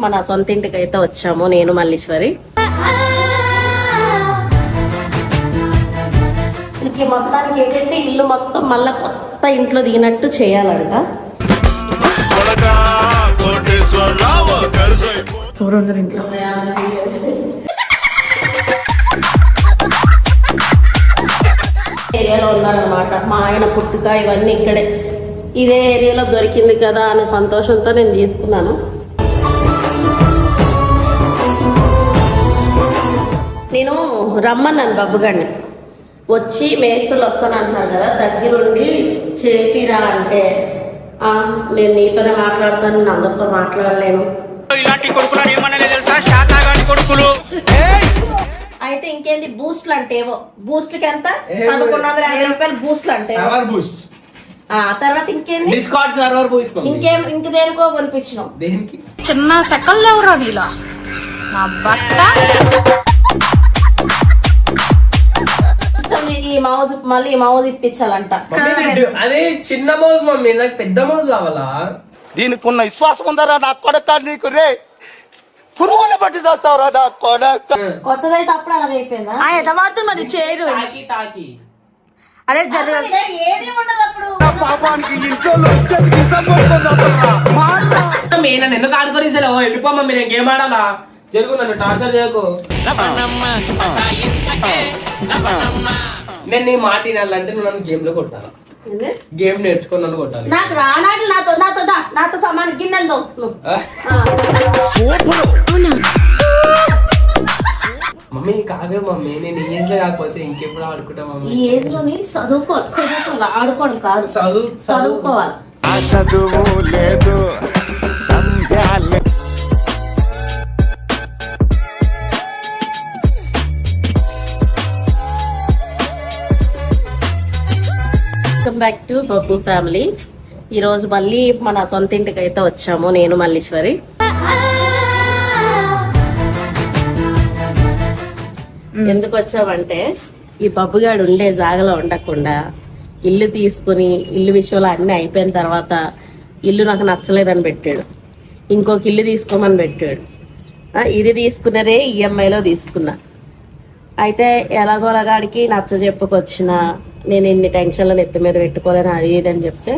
మన సొంత ఇంటికి అయితే వచ్చాము, నేను మల్లీశ్వరి. మొత్తానికి ఏంటంటే ఇల్లు మొత్తం మళ్ళా కొత్త ఇంట్లో దిగినట్టు చేయాలంట. ఏరియాలో ఉన్నారనమాట. మా ఆయన పుట్టుక ఇవన్నీ ఇక్కడే ఇదే ఏరియాలో దొరికింది కదా అనే సంతోషంతో నేను తీసుకున్నాను. నేను రమ్మన్నాను బబ్బుగాడిని, వచ్చి మేస్తులు వస్తాను అంటున్నారు కదా, దగ్గరుండి చేపిరా అంటే నేను నీతోనే మాట్లాడతాను, నేను అందరితో మాట్లాడలేను. అయితే ఇంకేంది బూస్ట్లు అంటే బూస్ట్లకి ఎంత 1150 రూపాయలు బూస్ట్లు అంటే. తర్వాత ఇంకేంది ఇంక దేనికో కొనిపించినాం. చిన్న సెకల్ ఎవరో నీలో బట్ట ఈ మౌజ్ మళ్ళీ ఈ మౌజ్ ఇప్పించాలంట. అదే చిన్న మౌజ్ మమ్మీ, నాకు పెద్ద మౌజ్ కావాలా? దీనికి ఉన్న విశ్వాసం ఉందరా నా కొడక, నీకు రే పురుగులు పట్టి చేస్తావురా నా కొడక. కొత్తదైతే అప్పుడు అలాగే అయిపోయిందా? ఎట్లా వాడుతుంది మరి చేయరు తాకి అదే జరగదు, ఏది ఉండదు అప్పుడు. పాపానికి ఇంట్లో ఎందుకు ఆడుకొని వెళ్ళిపో మమ్మీ, నేను గేమ్ ఆడాలా? జరుగు, నన్ను టార్చర్ చేయకు. నేను నీ మాట వినాలంటే నువ్వు నన్ను గేమ్ లో కొట్టాను. గేమ్ నేర్చుకుని నన్ను కొట్టాలి. నాకు రానాడు నాతో సమాన గిన్నెలు మమ్మీ కాదు మమ్మీ, నేను ఈ ఏజ్ లో కాకపోతే ఇంకెప్పుడు ఆడుకుంటా మమ్మీ? ఈ ఏజ్ లో చదువుకోవాలి, ఆడుకోవడం కాదు, చదువుకోవాలి. చదువు లేదు welcome back to Babbu family. ఈరోజు మళ్ళీ మన సొంత ఇంటికి అయితే వచ్చాము, నేను మల్లీశ్వరి. ఎందుకు వచ్చామంటే ఈ బబ్బుగాడు ఉండే జాగలో ఉండకుండా ఇల్లు తీసుకుని ఇల్లు విషయంలో అన్ని అయిపోయిన తర్వాత ఇల్లు నాకు నచ్చలేదని పెట్టాడు, ఇంకొక ఇల్లు తీసుకోమని పెట్టాడు. ఇది తీసుకున్నదే ఈఎంఐలో తీసుకున్నా. అయితే ఎలాగోలాగాడికి నచ్చ చెప్పుకొచ్చిన నేను ఇన్ని టెన్షన్లను ఎత్తి మీద పెట్టుకోలేను అది ఇది అని చెప్తే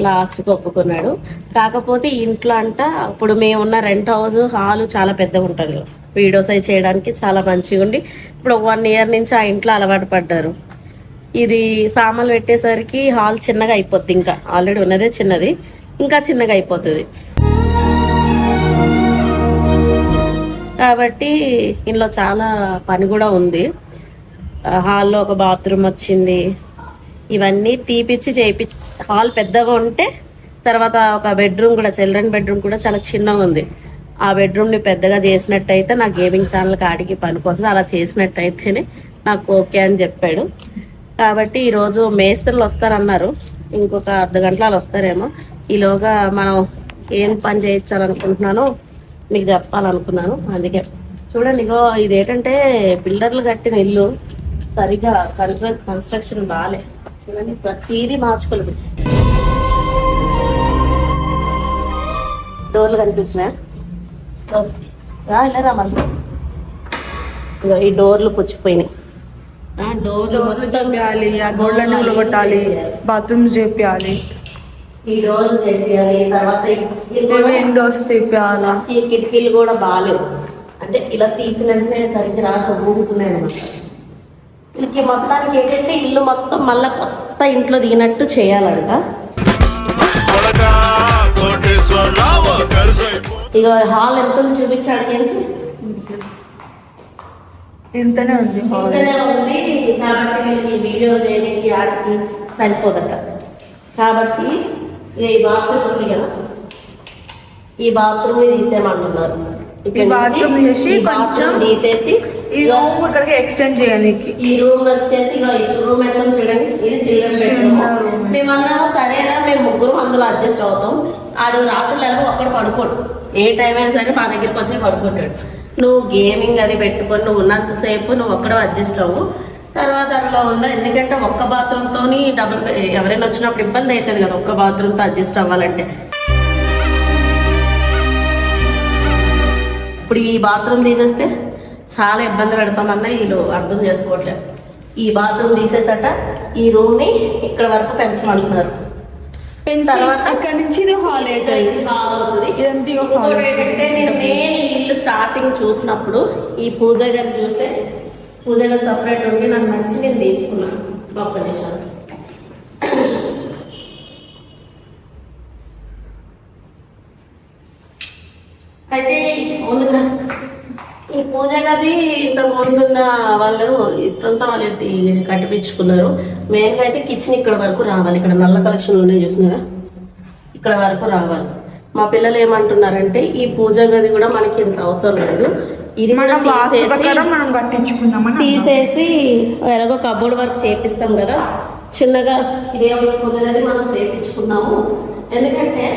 లాస్ట్కి ఒప్పుకున్నాడు. కాకపోతే ఇంట్లో అంట ఇప్పుడు మేమున్న రెంట్ హౌస్ హాల్ చాలా పెద్దగా ఉంటుంది, వీడియోస్ అవి చేయడానికి చాలా మంచిగా ఉండి ఇప్పుడు 1 ఇయర్ నుంచి ఆ ఇంట్లో అలవాటు పడ్డారు. ఇది సామాన్లు పెట్టేసరికి హాల్ చిన్నగా అయిపోద్ది, ఇంకా ఆల్రెడీ ఉన్నదే చిన్నది, ఇంకా చిన్నగా అయిపోతుంది. కాబట్టి ఇందులో చాలా పని కూడా ఉంది. హాల్లో ఒక బాత్రూమ్ వచ్చింది, ఇవన్నీ తీపిచ్చి చేయించి హాల్ పెద్దగా ఉంటే తర్వాత ఒక బెడ్రూమ్ కూడా, చిల్డ్రన్ బెడ్రూమ్ కూడా చాలా చిన్నగా ఉంది. ఆ బెడ్రూమ్ని పెద్దగా చేసినట్టయితే నా గేమింగ్ ఛానల్కి ఆడికి పనికొస్తుంది, అలా చేసినట్టయితేనే నాకు ఓకే అని చెప్పాడు. కాబట్టి ఈరోజు మేస్త్రులు వస్తారన్నారు, ఇంకొక అర్ధగంటలు వస్తారేమో. ఈలోగా మనం ఏం పని చేయించాలనుకుంటున్నానో మీకు చెప్పాలనుకున్నాను. అందుకే చూడండి, ఇగో ఇదేంటంటే బిల్డర్లు కట్టిన ఇల్లు, సరిగా కన్స్ట్రక్షన్ బాగాలే. చూడండి ప్రతిదీ మార్చుకోలేదు. డోర్లు కనిపిస్తున్నాయా? వెళ్ళరా మన ఈ డోర్లు పుచ్చిపోయినాయి. డోర్లు చేయాలి, ఆ గోడలను కొట్టాలి, బాత్రూమ్స్ చేయాలి, ఈ డోర్లు చేయాలి, తర్వాత విండోస్ తెప్పాలా. ఈ కిటికీలు కూడా బాగాలేవు, అంటే ఇలా తీసినంటే సరిగ్గా రాక ఊగుతున్నాయి అనమాట. వీళ్ళకి మొత్తానికి ఏంటంటే ఇల్లు మొత్తం మళ్ళా కొత్త ఇంట్లో దిగినట్టు చేయాలంట. ఇక హాల్ ఎంత చూపించాడు, ఇంతనే ఉంది కాబట్టి వీళ్ళకి వీడియో చేయడానికి ఆడికి సరిపోదట. కాబట్టి ఈ బాత్రూమ్ ఉంది కదా, ఈ బాత్రూమ్ తీసేయమంటున్నారు. బాత్రూమ్ చేసి కొంచెం తీసేసి ఈ రూమ్ ఇక్కడికి ఎక్స్టెండ్ చేయాలి. ఈ రూమ్ వచ్చేసి ఈ రూమ్ ఎంత చూడండి, ఇది చిల్డ్రన్ బెడ్రూమ్. మేమన్నా సరేనా మేము ముగ్గురు అందులో అడ్జస్ట్ అవుతాం. ఆడు రాత్రులు ఎలా ఒక్కడు పడుకోడు, ఏ టైం అయినా సరే మా దగ్గరికి వచ్చి పడుకుంటాడు. నువ్వు గేమింగ్ అది పెట్టుకొని నువ్వు ఉన్నంతసేపు నువ్వు ఒక్కడో అడ్జస్ట్ అవ్వు. తర్వాత అందులో ఉండవు, ఎందుకంటే ఒక్క బాత్రూమ్తో ఎవరైనా వచ్చినప్పుడు ఇబ్బంది అవుతుంది కదా, ఒక్క బాత్రూమ్తో అడ్జస్ట్ అవ్వాలంటే. ఇప్పుడు ఈ బాత్రూమ్ తీసేస్తే చాలా ఇబ్బంది పెడతామన్నా వీళ్ళు అర్థం చేసుకోవట్లేదు. ఈ బాత్రూమ్ తీసేసట ఈ రూమ్ ని ఇక్కడ వరకు పెంచమంటున్నారు. తర్వాత అక్కడ నుంచి హాల్ అవుతుంది. ఇదంతా ఇంకోటి ఏంటంటే నేను మెయిన్ ఇల్లు స్టార్టింగ్ చూసినప్పుడు ఈ పూజ గది చూసే పూజ గది సపరేట్ ఉండి నాకు నచ్చి నేను తీసుకున్నాను. ఒక్క నిమిషం. అయితే ముందుగా ఈ పూజ గది ఇంతకు ముందున్న వాళ్ళు ఇష్టంతో వాళ్ళు కట్టిపించుకున్నారు. మెయిన్గా అయితే కిచెన్ ఇక్కడ వరకు రావాలి. ఇక్కడ నల్ల కలెక్షన్ ఉన్నాయి చూసినారా, ఇక్కడ వరకు రావాలి. మా పిల్లలు ఏమంటున్నారంటే ఈ పూజ గది కూడా మనకి ఇంత అవసరం లేదు, ఇది మనం కట్టించుకుందాం తీసేసి ఎలాగో కబోర్డ్ వర్క్ చేపిస్తాం కదా, చిన్నగా ఇదే పూజ గది మనం చేపించుకున్నాము. ఎందుకంటే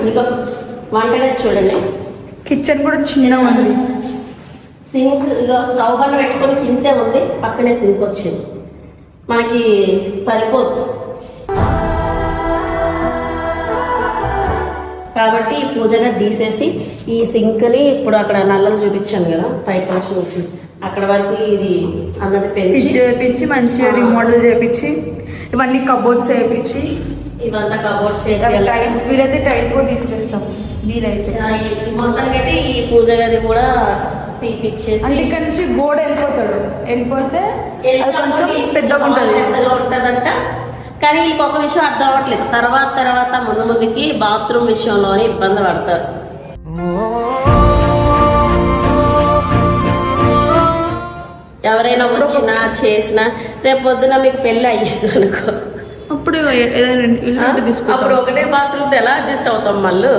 ఇంకా వంటగది చూడండి, కిచెన్ కూడా చిన్నగా ఉంది. సింక్ స్టవ్ బండ పెట్టుకొని కిందే ఉంది, పక్కనే సింక్ వచ్చింది, మనకి సరిపోదు. కాబట్టి ఈ పూజగా తీసేసి ఈ సింక్ని ఇప్పుడు అక్కడ నల్లలు చూపించాను కదా, పైప్ కనెక్షన్ వచ్చింది అక్కడ వరకు ఇది అన్నది పెంచి చేపించి మంచిగా రిమోడల్ చేపించి ఇవన్నీ కబోర్డ్స్ చేపించి ఇవంతా కబోర్డ్స్ టైల్స్ వీలైతే టైల్స్ కూడా తీపిచ్చేస్తాం. వీలైతే మొత్తానికైతే ఈ పూజ గది కూడా తీపిచ్చేసి అంటే ఇక్కడ నుంచి గోడ వెళ్ళిపోతే అది కొంచెం పెద్దగా ఉంటుందంట. కానీ వీళ్ళకి ఒక విషయం అర్థం అవ్వట్లేదు, తర్వాత ముందుకి బాత్రూమ్ విషయంలోనే ఇబ్బంది పడతారు. ఎవరైనా వచ్చినా చేసినా రేపు పొద్దున మీకు పెళ్ళి అయ్యేది అనుకో, అప్పుడు ఏదైనా అప్పుడు ఒకటే బాత్రూమ్ ఎలా అడ్జస్ట్ అవుతాం మళ్ళీ.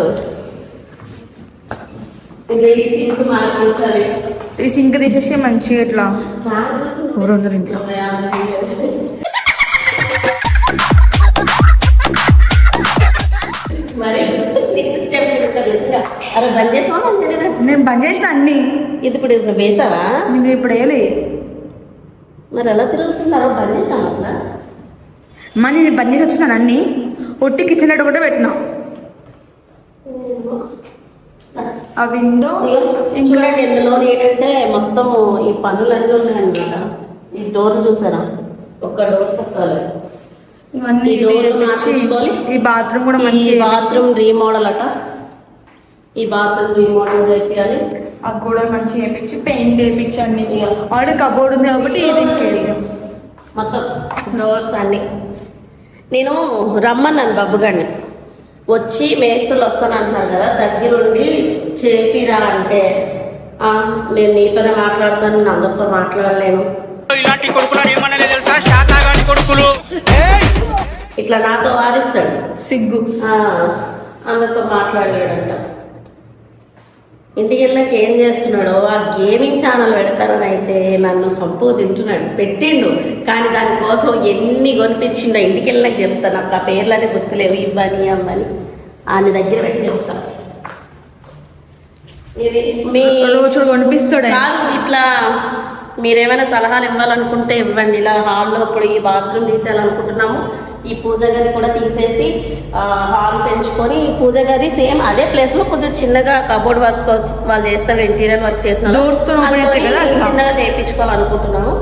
ఈ సింక్ తీసేసి మంచిగా ఇట్లా 200 ఇంట్లో నేను బంద్ చేసిన అన్ని. ఇది ఇప్పుడు వేసావా? నేను ఇప్పుడు వేయలే. మరి ఎలా తిరుగుతున్నారు? బంద్ చేసాను అసలు. మనీ నేను బంద్ చేసి వచ్చినాను అన్ని. ఒట్టి కిచెన్ లైట్ ఒకటే పెట్టినా. ఆ విండో చూడండి, ఇందులో ఏంటంటే మొత్తం ఈ పనులన్నీ ఉన్నాయన్నమాట. ఈ డోర్ చూసారా, ఒక్క డోర్ తక్కాలి. ఇవన్నీ ఈ బాత్రూమ్ కూడా మంచి బాత్రూమ్ రీమోడల్ అట. ఈ బాత్రూమ్ రీమోడల్ చేయాలి, ఆ గోడ మంచిగా వేయించి పెయింట్ వేయించి అన్ని. ఆల్రెడీ కబోర్డ్ ఉంది కాబట్టి మొత్తం డోర్స్ అన్ని. నేను రమ్మన్నాను బబ్బుగాడిని, వచ్చి మేస్తులు వస్తానంటున్నారు కదా, దగ్గరుండి చేపిరా అంటే నేను నీతోనే మాట్లాడతాను, నేను అందరితో మాట్లాడలేను, ఇలాంటి కొడుకులు ఏమన్నా తెలుసా, శాతాగాని కొడుకులు ఇట్లా నాతో వాదిస్తాడు. సిగ్గు అందరితో మాట్లాడలేడంట. ఇంటికి వెళ్ళాక ఏం చేస్తున్నాడో ఆ గేమింగ్ ఛానల్ పెడతారని అయితే నన్ను సంపూ తింటున్నాడు. పెట్టిండు, కానీ దానికోసం ఎన్ని కొనిపించిండో ఇంటికి వెళ్ళాక చెప్తాను. నాకు ఆ పేర్లనే గుర్తులేవు, ఇవ్వని అమ్మని ఆయన దగ్గర పెట్టి చెప్తాను. ఇది మీ కొనిపిస్తాడు కాదు, ఇట్లా మీరేమైనా సలహాలు ఇవ్వాలనుకుంటే ఇవ్వండి. ఇలా హాల్లో ఇప్పుడు ఈ బాత్రూమ్ తీసేయాలనుకుంటున్నాము, ఈ పూజ గది కూడా తీసేసి హాల్ పెంచుకొని ఈ పూజ గది సేమ్ అదే ప్లేస్ లో కొంచెం చిన్నగా కబోర్డ్ వర్క్ వాళ్ళు చేస్తారు, ఇంటీరియర్ వర్క్ చేసిన చిన్నగా చేయించుకోవాలనుకుంటున్నాము.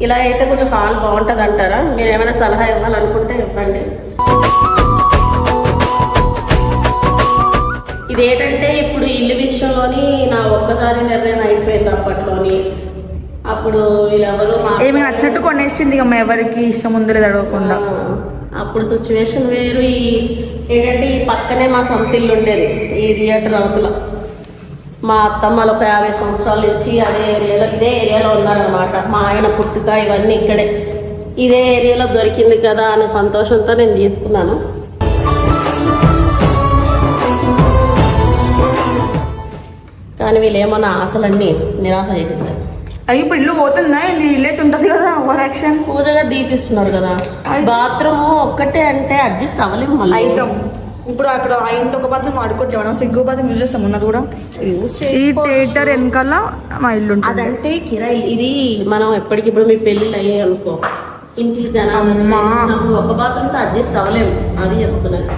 ఇలా అయితే కొంచెం హాల్ బాగుంటుంది అంటారా? మీరు ఏమైనా సలహా ఇవ్వాలనుకుంటే ఇవ్వండి. ఇదేంటంటే ఇప్పుడు ఇల్లు విషయంలోని నా ఒక్కసారి నిర్ణయం అయిపోయింది. అప్పట్లోని అప్పుడు వీళ్ళెవరు ఏమి నచ్చినట్టు కొనేసింది అమ్మ, ఎవరికి ఇష్టం ఉందో లేదు అడగకుండా. అప్పుడు సిచ్యువేషన్ వేరు. ఏంటంటే ఈ పక్కనే మా సొంత ఇల్లు ఉండేది, ఈ థియేటర్ అవతల. మా అత్తమ్మలు ఒక 50 సంవత్సరాల నుంచి ఇదే ఏరియాలో ఉన్నారనమాట. మా ఆయన పుట్టుక ఇవన్నీ ఇక్కడే, ఇదే ఏరియాలో దొరికింది కదా అనే సంతోషంతో నేను తీసుకున్నాను. కానీ వీళ్ళు ఏమన్నా ఆశలన్నీ నిరాశ చేసేసారు. అవి ఇప్పుడు ఇల్లు పోతుందా, ఇల్లు అయితే ఉంటుంది కదా, ఓవర్ యాక్షన్. పూజగా దీపిస్తున్నారు కదా, బాత్రూమ్ ఒక్కటే అంటే అడ్జస్ట్ అవ్వలేము మళ్ళీ. అయితాం ఇప్పుడు అక్కడ ఆయనతో ఒక బాత్రూమ్ ఆడుకోవట్లేదు, మనం సిగ్గు బాత్రూమ్ యూజ్ చేస్తాం. ఉన్నది కూడా ఈ థియేటర్ వెనకాల మా ఇల్లు అదంటే కిరాయి. ఇది మనం ఎప్పటికిప్పుడు మీ పెళ్ళిళ్ళు అయ్యాయి అనుకో, ఇంటికి జనాలు ఒక బాత్రూమ్తో అడ్జస్ట్ అవ్వలేము, అది చెప్తున్నాను.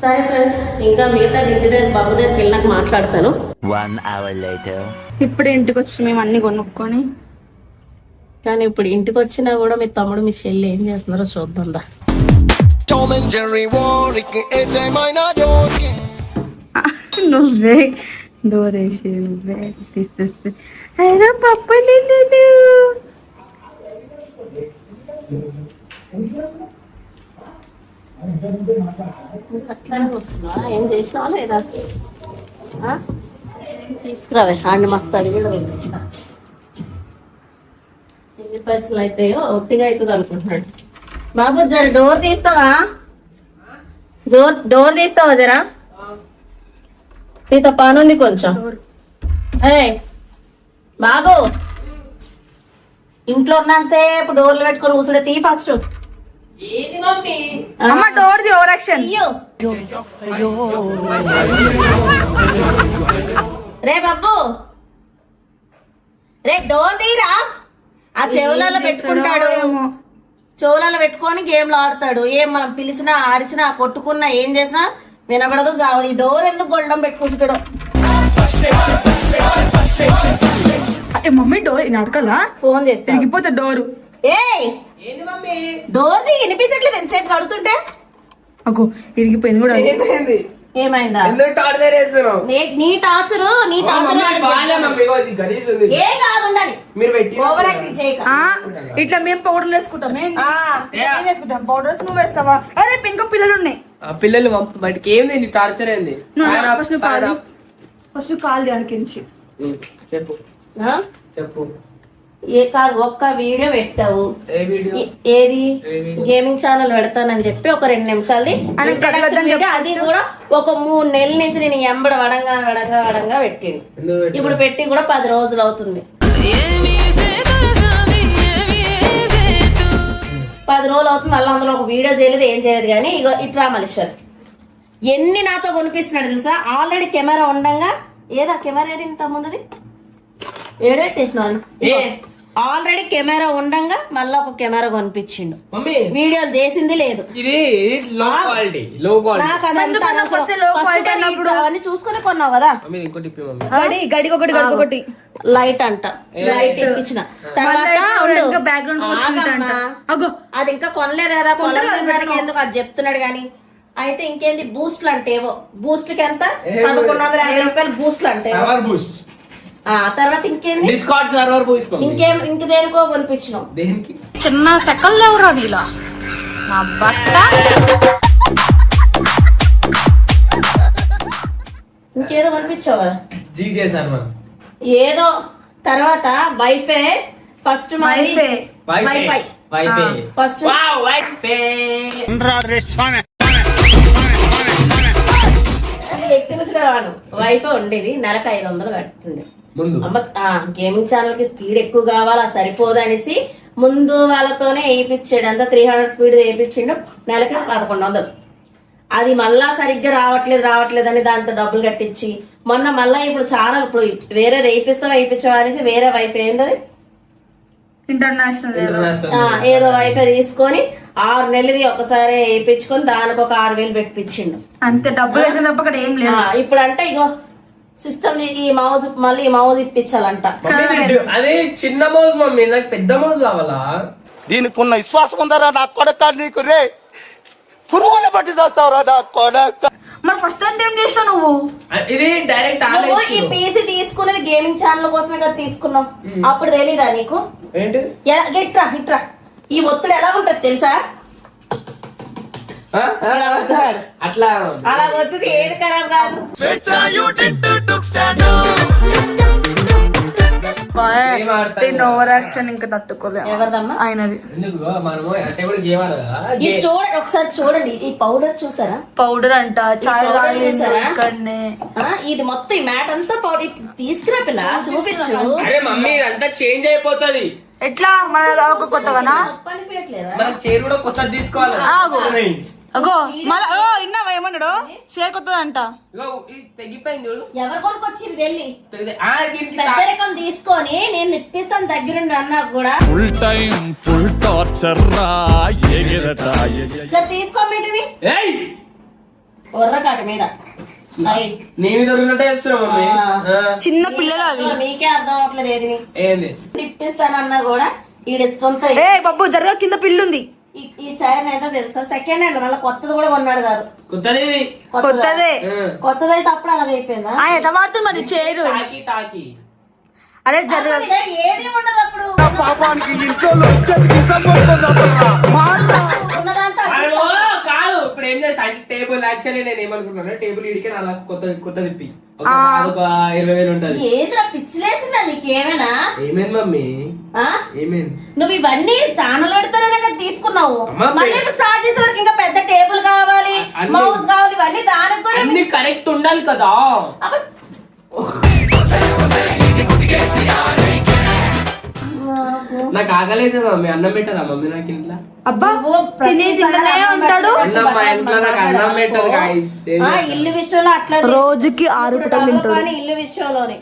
సరే ఫ్రెండ్స్, ఇంకా మిగతా ఇంటి దగ్గర బాబు దగ్గరికి వెళ్ళినాక మాట్లాడతాను. 1 hour later. ఇప్పుడు ఇంటికి వచ్చి మేము అన్ని కొనుక్కొని, కానీ ఇప్పుడు ఇంటికి వచ్చినా కూడా మీ తమ్ముడు మీ చెల్లి ఏం చేస్తున్నారో చూద్దాం. నువ్వే డోరేసి నువ్వే తీసేసి అయినా పప్పు లేదు. అట్లానే వస్తున్నా, ఏం చేసినా లేదా తీసుకురావే ఆడిని మస్తు అడిగి ఎన్ని పైసలు అయితాయో ఒట్టిగా అవుతుంది అనుకుంటున్నాడు. బాబు జర డోర్ తీస్తావా, డోర్ తీస్తావా జరా, నీతో పని ఉంది కొంచెం. బాబు ఇంట్లో ఉన్నంతసేపు డోర్లు పెట్టుకొని కూర్చుంటే తీ ఫస్ట్. ఏది మమ్మీ అమ్మ door the over action. Ray Babu, ray door తీరా. ఆ చెవులలో పెట్టుకుంటాడు, చెవులలో పెట్టుకొని గేమ్లు ఆడతాడు. ఏం మనం పిలిచినా అరిచినా కొట్టుకున్నా ఏం చేసినా వినబడదు సావదు. ఈ డోర్ ఎందుకు గొల్లం పెట్టుకుంటాడు? మమ్మీ డోర్ నడకలా ఫోన్ చేస్తే తిరిగిపోతే డోరు. డోర్ ది వినిపించట్లేదు ఎంతసేపు కడుతుంటే. అగో ఇరిగిపోయింది కూడా. ఏమైందా? నీ టార్చరు ఏ కాదు ఓవర్ యాక్టింగ్ చేయక. ఇట్లా మేము పౌడర్లు వేసుకుంటాం, వేసుకుంటాం పౌడర్స్. నువ్వు వేస్తావా? అరే ఇంకా పిల్లలు ఉన్నాయి. పిల్లలు బయటకి ఏంది టార్చర్ ఏంది? ఫస్ట్ కాల్ దానికించి చెప్పు చెప్పు. ఏ కాదు, ఒక్క వీడియో పెట్టావు. ఏది గేమింగ్ ఛానల్ పెడతానని చెప్పి ఒక 2 నిమిషాలది ఇంట్రడక్షన్ వీడియో. అది కూడా ఒక 3 నెలల నుంచి నేను ఎంబడ వడంగా వడంగా వడంగా పెట్టిండు. ఇప్పుడు పెట్టి కూడా 10 రోజులు అవుతుంది. 10 రోజులు అవుతుంది. మళ్ళీ అందులో ఒక వీడియో చేయలేదు, ఏం చేయలేదు. కానీ ఇగో ఇట్రా మల్లేశ్వర్ ఎన్ని నాతో కొనిపిస్తున్నాడు తెలుసా? ఆల్రెడీ కెమెరా ఉండంగా, ఏదా కెమెరా ఏది ఇంత ముందుది ఏడెట్టేసిన ఆల్రెడీ కెమెరా ఉండంగా మళ్ళీ ఒక కెమెరా కొనిపించిండు. వీడియోలు చేసింది లేదు. అవన్నీ చూసుకుని కొన్నావు కదా. లైట్ అంట, లైట్ ఇప్పించిన తర్వాత అది ఇంకా కొనలేదు కదా, కొనడానికి ఎందుకు అది చెప్తున్నాడు. గానీ అయితే ఇంకేంది బూస్ట్లు అంటే ఏవో బూస్ట్లకి ఎంత 1150 రూపాయలు బూస్ట్లు అంటే. తర్వాత ఇంకేంది ఇంక దేనికో కొనిపించినావు. చిన్న సెకండ్లు ఎవరో నీలో నా బట్ట. ఇంకేదో కొనిపించావు కదా ఏదో. తర్వాత వైఫై ఫస్ట్ ఫస్ట్ తెలుసురాను. వైఫై ఉండేది, నెలకు 500 కట్టుండే. గేమింగ్ ఛానల్ కి స్పీడ్ ఎక్కువ కావాలా సరిపోదు అనేసి ముందు వాళ్ళతోనే వేయించాడు. అంతా 300 స్పీడ్ వేయించిండు. నెలకి 1100. అది మళ్ళా సరిగ్గా రావట్లేదు అని దాంతో డబ్బులు కట్టించి మొన్న మళ్ళా ఇప్పుడు ఛానల్ ఇప్పుడు వేరేది వేయించావా అనేసి వేరే వైఫై ఏంటది ఇంటర్నేషనల్ ఏదో వైఫై తీసుకొని 6 నెలది ఒకసారి వేయించుకొని దానికి ఒక 6000 పెట్టించిండు. అంతే డబ్బులు వేసిన తప్ప అక్కడ ఏం లేదు. ఇప్పుడు అంటే ఇగో సిస్టమ్ ఈ మౌజ్ మళ్ళీ ఈ మౌజ్ ఇప్పించాలంట. అదే చిన్న మౌజ్ మమ్మీ, నాకు పెద్ద మౌజ్ కావాలా? దీనికి ఉన్న విశ్వాసం ఉందరా నా కొడక నీకు రే? పురుగులు పట్టి చేస్తావురా నా కొడక. మరి ఫస్ట్ టైం ఏం చేసావు నువ్వు? ఇది డైరెక్ట్ ఈ పీసీ తీసుకునేది గేమింగ్ ఛానల్ కోసమే కదా తీసుకున్నావు. అప్పుడు తెలీదా నీకు? ఇట్రా ఈ ఒత్తిడి ఎలా ఉంటది తెలుసా? అట్లా అలా వద్దు, ఏది ఖరాబ్ కాదు. ఓవర్ యాక్షన్ ఇంకా తట్టుకోలేదు. ఎవరిదమ్మా? ఆయనది. చూడండి ఒకసారి, చూడండి ఈ పౌడర్ చూసారా? పౌడర్ అంట ఇక్కడనే ఇది మొత్తం ఈ మ్యాట్ అంతా పౌడర్. తీసుకురా పిల్ల చూపించు. మమ్మీ అంతా చేంజ్ అయిపోతుంది. ఎట్లా మన ఒక కొత్తగానా చైర్ కూడా కొత్తది తీసుకోవాలి. అగో మళ్ళా ఇన్నావా ఏమన్నాడు? చీర కొత్తదంట. తెగిపోయింది. ఎవరు కొనుకొచ్చింది వెళ్ళి పెద్దరికం తీసుకొని నేను ఇప్పిస్తాను దగ్గరుండి అన్నా కూడా ఫుల్ టైం ఫుల్ టార్చర్ రా. తీసుకోమేటివి ఉర్రకాట మీద అయ్. నీ మీద ఉన్నట్టే చేస్తున్నావు మమ్మీ. చిన్న పిల్లలు అవి. నీకే అర్థం అవట్లేదు ఏది ఏంది తిప్పిస్తానన్నా కూడా ఈడిస్తుంటే ఏ బాబు జరగా కింద పిల్లుంది. ఈ చైర్ అయితే తెలుసా సెకండ్ హ్యాండ్ మళ్ళీ కొత్తది కూడా కొన్నాడు కాదు. కొత్తది కొత్తదే. కొత్తదైతే అప్పుడు అలాగ అయిపోయిందా? ఎట్లా మారుతుంది మరి చైరు? తాకి తాకి అరే జరగా ఇదే ఏది ఉండదు అప్పుడు పాపానికి ఇంట్లో వచ్చేది ఉన్నదంతా అయ్యో, కాదు ఇప్పుడు ఏం చేస్తా అంటే టేబుల్ యాక్చువల్లీ నేను ఏమనుకుంటున్నా టేబుల్ ఇడికే అలా కొత్త తిప్పి ఒక 20,000 ఉంటది. ఏదిరా పిచ్చిలేసిందా నీకేమైనా? ఏమైంది మమ్మీ ఆ? ఏమైంది? నువ్వు ఇవన్నీ ఛానల్ పెడతానే కదా తీసుకున్నావు. అమ్మా, మళ్ళీ ఇప్పుడు స్టార్ట్ చేసే వరకు ఇంకా పెద్ద టేబుల్ కావాలి, అన్ని- మౌస్ కావాలి, ఇవన్నీ దానికి కూడా అన్ని కరెక్ట్ ఉండాలి కదా. అబ్బా. నాకు ఆగలేదు మమ్మీ. అన్నం పెట్టదా మమ్మీ నాకు ఇంట్లో? అబ్బా నువ్వు తినేది ప్రతిసారి తినే అన్నం ఉంటాడు. పెట్టు. అన్నం మా ఇంట్లో నాకు అన్నం పెట్టదు guys. ఏం ఆ, చేస్తాం? ఇల్లు విషయంలో అట్లా రోజుకి 6 పూటలు తింటాడు. కానీ ఇల్లు విషయంలోనే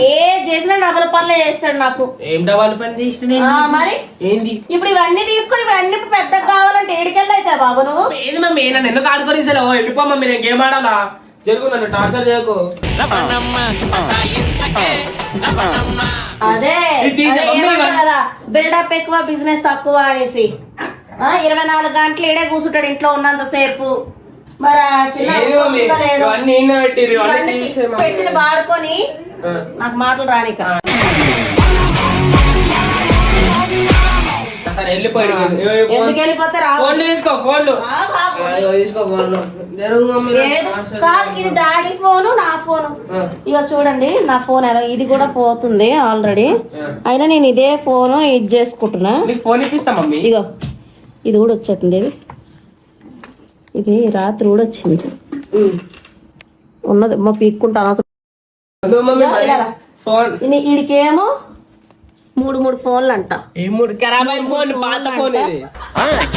ఏ చేసినా డబుల్ పనులే చేస్తాడు నాకు. ఏం డబ్బాలు పని చేసిన మరి ఏంది ఇప్పుడు ఇవన్నీ తీసుకొని ఇవన్నీ పెద్దగా కావాలంటే ఏడికెళ్ళి అవుతాయి బాబు నువ్వు? ఏంది మమ్మీ నన్ను ఎందుకు ఆడుకొని వెళ్ళిపో మమ్మీ. నేను గేమ్ ఆడాలా? జరుగు, నన్ను టార్చర్ చేయకు. అదే ఇది తీసే అదే మమ్మీ ఏమంటారు ఇవన్నీ- కదా బిల్డప్ ఎక్కువ బిజినెస్ తక్కువ అనేసి 24 గంటలు ఈడే కూర్చుంటాడు ఇంట్లో ఉన్నంత సేపు. మరి ఆ కింద ఏది మమ్మీ? వస్తుందో లేదో. ఇవన్నీ ఈయన పెట్టిర్రు, ఇవన్నీ ఇవన్నీ తీసే మమ్మీ. పెట్టిన వాడుకొని ఆ. నాకు మాటలు రానిక. సరే వెళ్ళిపోయాడు. ఎందుకు వెళ్ళిపోతే రావు. ఫోన్లు తీసుకో, ఫోన్లు ఆ బాబు. అయ్యో, తీసుకో ఫోన్లు. జరుగు మమ్మీ. లేదు, కాదు ఇది డాడీ ఫోను నా ఫోను. ఇక చూడండి నా ఫోన్ ఎలా ఇది కూడా పోతుంది ఆల్రెడీ. అయినా నేను ఇదే ఫోను ఇది చేసుకుంటున్నా. నీకు ఫోన్ ఇప్పిస్తా మమ్మీ. ఇగో ఇది కూడా వచ్చేస్తుంది. ఇది రాత్రి కూడా వచ్చింది ఉన్నది మా పీక్కుంటాను అసలు. అదో మమ్మీ మరి. ఇలా రా. ఫోన్ వీడికేమో 3 ఫోన్లు అంట. ఏ మూడు ఖరాబ్ అయిన ఫోన్, పాత ఫోన్ ఇది.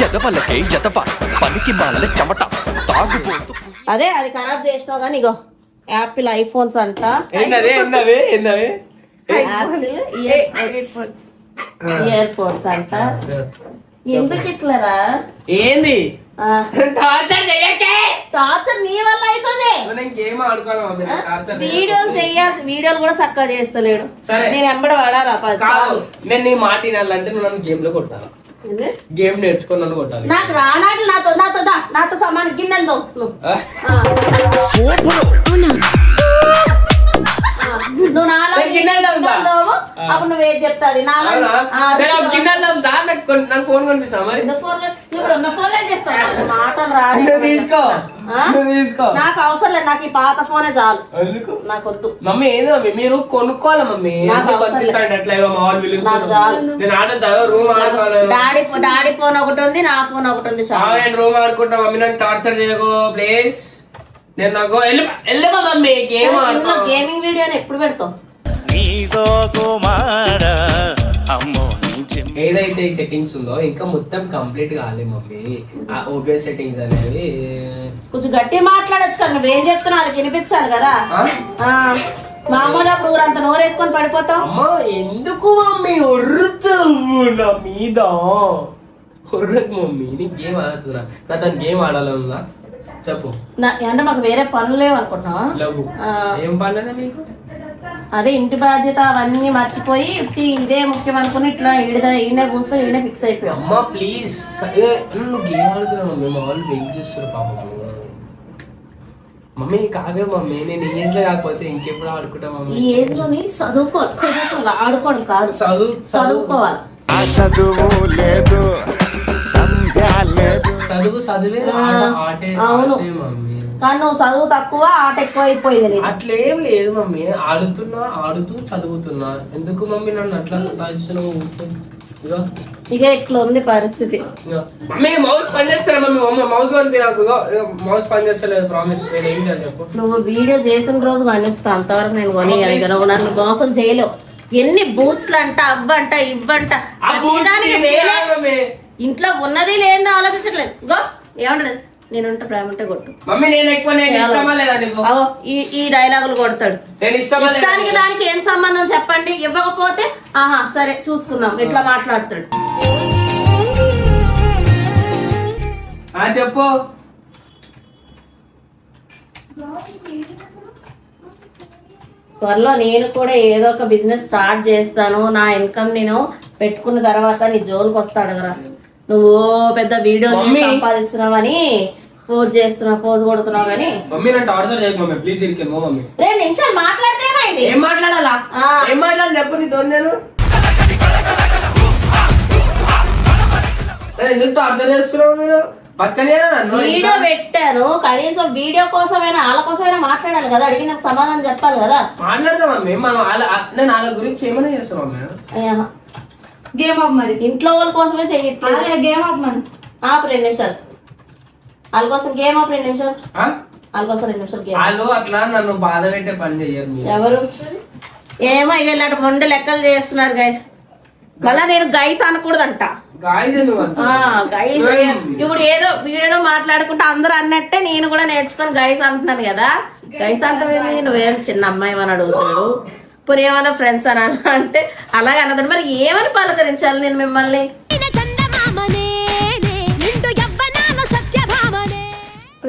ఎదవలకే ఎదవ పనికి మాల చెమట తాగుబోతు అదే అది ఖరాబ్ చేసినావు కానీ ఇగో యాపిల్ ఐఫోన్స్ అంట. ఏందవి ఏందవి ఏందవి? యాపిల్ ఇయర్ పోడ్స్ అంట. ఎందుకు ఇట్లరా? ఏంది ఆ, టార్చర్ చెయ్యకే. టార్చర్ నీ వల్ల అవుతుంది. నేను గేమ్ ఆడుకోవాలి మమ్మీ. నాకు టార్చర్ వీడియోలు చెయ్యాల్సి వీడియోలు కూడా చక్కగా చేస్తలేడు. సరే. నేను ఎంబడి పడాలా 10 కాదు, సార్లు. నేను నీ మాట వినాలంటే నువ్వు నన్ను గేమ్ లో కొట్టాలి. ఏంది? గేమ్ నేర్చుకొని నన్ను కొట్టాలి. నాకు రానాడు నాతో సమాన గిన్నెలు తోము నువ్వు. ఆ? నువ్వు నాలో నేను గిన్నెలు తోముతా. గిన్నెలు తోము. అప్పుడు నువ్వేది చెప్తాది నాలో. అవునా? ఆ, సరే, ఆ గిన్నెలు తోముతా. నాకు ఫోన్ కొనిపిస్తా మరి. ఇప్పుడు ఉన్న ఫోన్లే చేస్తాను మాటలు రాడు. నువ్వు తీసుకో, ఆ? నువ్వు తీసుకో. నాకు అవసరం లేదు, నాకు ఈ పాత ఫోనే చాలు. ఎందుకు నాకు వద్దు. మమ్మీ? ఏది మమ్మీ మీరు కొనుక్కోవాలి మమ్మీ. నాకు ఎందుకు అవసరం కొనిపిస్తాడు అట్లా? ఏవో మా వాళ్ళు నాకు పిలుస్తారు. చాలు. నేను ఆడతా రూమ్ ఆడుకోవాలి. డాడీ ఫోన్ ఒకటి ఉంది, నా ఫోన్ ఒకటి ఉంది చాలు. నేను రూమ్ ఆడుకుంటా మమ్మీ. నన్ను టార్చర్ చేయకు ప్లీజ్. నేను నాకు వెళ్ళమా మమ్మీ గేమ్ ఆడుకో. గేమింగ్ వీడియోని ఎప్పుడు పెడతావు? నీతో కుమార అమ్మో నిజం ఏదైతే ఈ సెట్టింగ్స్ ఉందో ఇంకా మొత్తం కంప్లీట్ కాలే మమ్మీ. ఆ ఓబిఎస్ సెట్టింగ్స్ అనేవి కొంచెం గట్టి మాట్లాడొచ్చు కదా. నువ్వేం చెప్తున్నావు అది వినిపించాలి కదా. ఆ? ఆ, మామూలు అప్పుడు ఊరంతా నోరేసుకొని పడిపోతావు. అమ్మా ఎందుకు మమ్మీ ఒర్రుతావు నా మీద? ఒర్రకు మమ్మీ. నీకు గేమ్ ఆడుతున్నా. నా తను గేమ్ ఆడాలన్నా చెప్పు. అంటే మాకు వేరే పనులు లేవు అనుకుంటున్నావా? లవ్ ఆ. ఏం పనులేదా మీకు? అదే ఇంటి బాధ్యత అవన్నీ మర్చిపోయి ఇదే ముఖ్యం అనుకుని ఇట్లా ఈయన కూర్చొని ఈయన ఫిక్స్ అయిపోయావు. అమ్మా ప్లీజ్ నువ్వు గేమ్ ఆడుతున్నావు మమ్మీ. మా వాళ్ళు వెయిట్ చేస్తారు పాపం. మమ్మీ కాగే మమ్మీ. నేను ఈ ఏజ్ లో కాకపోతే ఇంకెప్పుడు ఆడుకుంటా మమ్మీ. ఈ ఏజ్ లోని చదువుకోవాలి ఆడుకోవడం కాదు, చదువుకోవాలి. చదువు లేదు సంధ్య లేదు చదివే ఆటే అవును. ఆటే మమ్మీ. కానీ నువ్వు చదువు తక్కువ ఆట ఎక్కువ అయిపోయింది నీకు. అట్లేం లేదు మమ్మీ. ఆడుతూ చదువుతున్నా. ఎందుకు మమ్మీ నన్ను అట్లా సతాయిస్తున్నావు? ఇగో ఇక ఇట్లా ఉంది పరిస్థితి. ఇగో. మమ్మీ మౌస్ పని చేస్తారా మమ్మీ? మౌస్ కొనిపి నాకు. మౌస్ పని చేస్తలేదు ప్రామిస్. నేను ఏం చేయాలి చెప్పు? నువ్వు వీడియో చేసిన రోజు కొనిస్తా, అంతవరకు నేను కొనియాలి. నువ్వు నన్ను మోసం చేయలేవు. ఎన్ని బూస్ట్లు అంట అవ్వంట ఇవ్వంట ఆ boost ప్రతిదానికి ఏం వేరే చేయాలి మమ్మీ? ఇంట్లో ఉన్నది లేదో ఆలోచించట్లేదు. గో ఏమంటది నేనుంటే ప్రేమ ఉంటే కొట్టు. మమ్మీ నేను ఎక్కువ నేను ఇష్టమా లేదా నీకు? అవో ఈ డైలాగులు కొడతాడు. నేను ఇష్టమా లేదా? దానికి ఏం సంబంధం చెప్పండి. ఇవ్వకపోతే ఆహా సరే చూసుకుందాం ఇట్లా మాట్లాడతాడు. చెప్పు. త్వరలో నేను కూడా ఏదో ఒక బిజినెస్ స్టార్ట్ చేస్తాను. నా ఇన్కమ్ నేను పెట్టుకున్న తర్వాత నీ జోలికి వస్తాడు కదా. నువ్వు పెద్ద వీడియో సంపాదిస్తున్నావని పోజ్ చేస్తున్నావు, పోజ్ కొడుతున్నావు కానీ మమ్మీ నన్ను టార్చర్ చేయకు మమ్మీ ప్లీజ్. ఇరికేమో మమ్మీ 2 నిమిషాలు మాట్లాడితేనా ఇది? ఏం మాట్లాడాలా? ఏం మాట్లాడాలి చెప్పు. నీ నేను ఎందుకు టార్చర్ చేస్తున్నావు మీరు? పక్కనే నన్ను వీడియో పెట్టాను, కనీసం వీడియో కోసమైనా వాళ్ళ కోసమైనా మాట్లాడాలి కదా. అడిగిన సమాధానం చెప్పాలి కదా. మాట్లాడదాం మమ్మీ. మనం నేను వాళ్ళ గురించి ఏమైనా చేస్తాం మమ్మీ. గేమ్ ఆఫ్ మరి. ఇంట్లో వాళ్ళ కోసమే చెయ్యట్లేదు. గేమ్ ఆఫ్ మరి. 2 నిమిషాలు వాళ్ళ కోసం గేమ్ ఆఫ్ 2 నిమిషాలు వాళ్ళ కోసం 2 నిమిషాలు గేమ్. వాళ్ళు అట్లా నన్ను బాధ పెట్టే పని చెయ్యరు మీరు. ఎవరు ఏమో ఇలాంటి మొండి లెక్కలు చేస్తున్నారు గైస్. మళ్ళా నేను గైస్ అనకూడదంట. గాయస్ గైస్ ఇప్పుడు ఏదో వీడియో మాట్లాడుకుంటే అందరూ అన్నట్టే నేను కూడా నేర్చుకొని గైస్ అంటున్నాను కదా. గైస్ అంటే నువ్వేం చిన్న అమ్మాయి అని అడుగుతాడు. ఇప్పుడు ఏమన్నా ఫ్రెండ్స్ అని అంటే అలాగే అన్నదండి. మరి ఏమని పలకరించాలి నేను మిమ్మల్ని?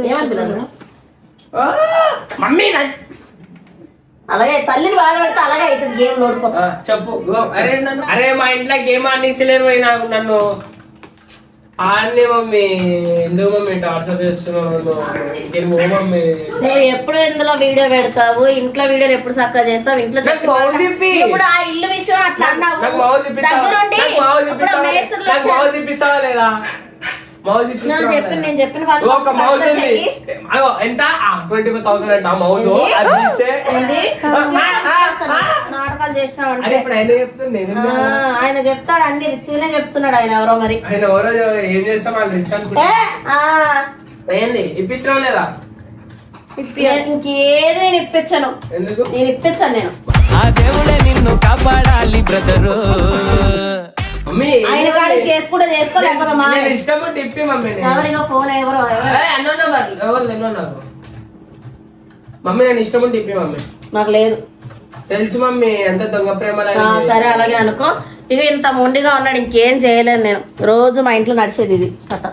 ఏమని పిల్లలు మమ్మీ అలాగే తల్లిని బాధ పెడితే అలాగే అవుతుంది. గేమ్ ఓడిపో చెప్పు. అరే మా ఇంట్లో గేమ్ ఆడిస్తలేరు నన్ను ఆడనే మమ్మీ. ఎందుకు మమ్మీ టార్చర్ చేస్తున్నావు మమ్మీ? నువ్వు ఎప్పుడు ఇందులో వీడియో పెడతావు? ఇంట్లో వీడియోలు ఎప్పుడు చక్కగా చేస్తావు? ఇంట్లో ఇప్పుడు ఆ ఇల్లు విషయం అట్లా అన్నావు. దగ్గరుండి ఇప్పుడు మేస్త్రులు ఇప్పిస్తావా లేదా? నేను చెప్పిన ఒక మౌజ్ ఎంత 25,000 అంట మౌజ్. నాటకాలు చేసినావు ఇప్పుడు ఆయన చెప్తుంది. ఆయన చెప్తాడు అన్ని రిచ్గానే చెప్తున్నాడు. ఆయన ఎవరో మరి ఆయన ఎవరో ఏం చేస్తాం వాళ్ళు రిచ్ అనుకుంటా. ఏంది ఇప్పిస్తున్నావు లేదా? ఇంకేది నేను ఇప్పించాను. ఎందుకు నేను ఇప్పించాను. నేను ఆ దేవుడే నిన్ను కాపాడాలి బ్రదరు. ఆయన కాడికి చేసుకుంటే చేసుకో, లేకపోతే మా ఇష్టం టిప్పి మమ్మీ. ఎవరిగా ఫోన్ ఎవరో ఎవరు తెలియదు నాకు మమ్మీ. నేను ఇష్టం టిప్పి మమ్మీ. నాకు లేదు తెలుసు మమ్మీ. ఎంత దొంగ ప్రేమ. సరే అలాగే అనుకో. ఇక ఇంత మొండిగా ఉన్నాడు, ఇంకేం చేయలేను నేను. రోజు మా ఇంట్లో నడిచేది ఇది కథ.